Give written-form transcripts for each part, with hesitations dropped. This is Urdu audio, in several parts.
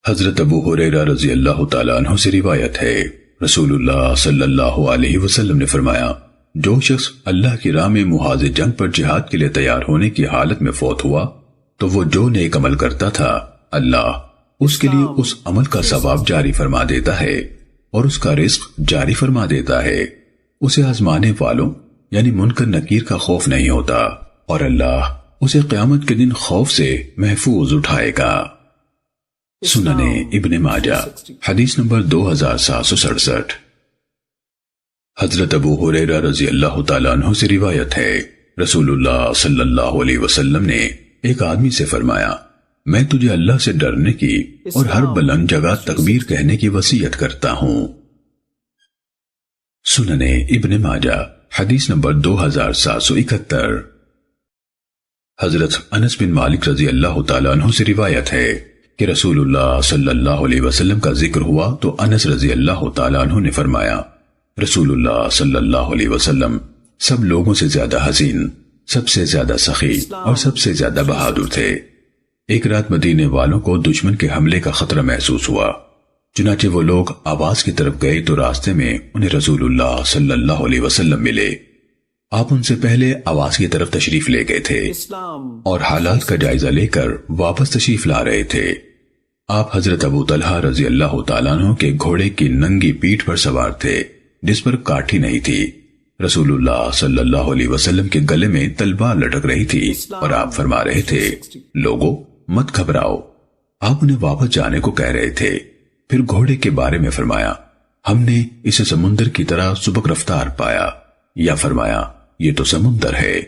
حضرت ابو ہریرہ رضی اللہ تعالیٰ عنہ سے روایت ہے، رسول اللہ صلی اللہ علیہ وسلم نے فرمایا، جو شخص اللہ کی راہ میں محاذ جنگ پر جہاد کے لیے تیار ہونے کی حالت میں فوت ہوا تو وہ جو نیک عمل کرتا تھا اللہ اس کے لیے اس عمل کا ثواب جاری فرما دیتا ہے اور اس کا رزق جاری فرما دیتا ہے۔ اسے آزمانے والوں یعنی منکر نکیر کا خوف نہیں ہوتا اور اللہ اسے قیامت کے دن خوف سے محفوظ اٹھائے گا۔ سننے ابن ماجہ حدیث نمبر 2767۔ حضرت ابو ہریرہ رضی اللہ تعالیٰ عنہ سے روایت ہے، رسول اللہ صلی اللہ علیہ وسلم نے ایک آدمی سے فرمایا، میں تجھے اللہ سے ڈرنے کی اور ہر بلند جگہ تکبیر کہنے کی وصیت کرتا ہوں۔ سننے ابن ماجہ حدیث نمبر 2771۔ حضرت انس بن مالک رضی اللہ تعالیٰ عنہ سے روایت ہے کہ رسول اللہ صلی اللہ علیہ وسلم کا ذکر ہوا تو انس رضی اللہ تعالیٰ عنہ نے فرمایا، رسول اللہ صلی اللہ علیہ وسلم سب لوگوں سے زیادہ حسین، سب سے زیادہ سخی اور سب سے زیادہ بہادر تھے۔ ایک رات مدینے والوں کو دشمن کے حملے کا خطرہ محسوس ہوا، چنانچہ وہ لوگ آواز کی طرف گئے تو راستے میں انہیں رسول اللہ صلی اللہ علیہ وسلم ملے۔ آپ ان سے پہلے آواز کی طرف تشریف لے گئے تھے اور حالات کا جائزہ لے کر واپس تشریف لا رہے تھے۔ آپ حضرت ابو طلحہ رضی اللہ تعالیٰ عنہ کے گھوڑے کی ننگی پیٹھ پر سوار تھے جس پر کاٹھی نہیں تھی۔ رسول اللہ صلی اللہ علیہ وسلم کے گلے میں تلوار لٹک رہی تھی اور آپ فرما رہے تھے، لوگو مت گھبراؤ۔ آپ انہیں واپس جانے کو کہہ رہے تھے، پھر گھوڑے کے بارے میں فرمایا، ہم نے اسے سمندر کی طرح سبک رفتار پایا، یا فرمایا یہ تو سمندر ہے۔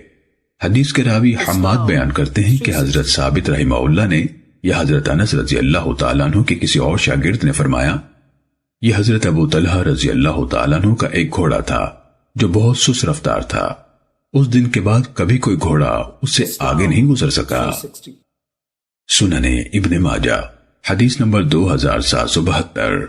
حدیث کے راوی حماد بیان کرتے ہیں کہ حضرت ثابت رحمہ اللہ نے یا حضرت انس رضی اللہ تعالیٰ عنہ کے کسی اور شاگرد نے فرمایا، یہ حضرت ابو طلحہ رضی اللہ تعالیٰ عنہ کا ایک گھوڑا تھا جو بہت سست رفتار تھا، اس دن کے بعد کبھی کوئی گھوڑا اس سے آگے نہیں گزر سکا۔ سننے ابن ماجہ حدیث نمبر 2772۔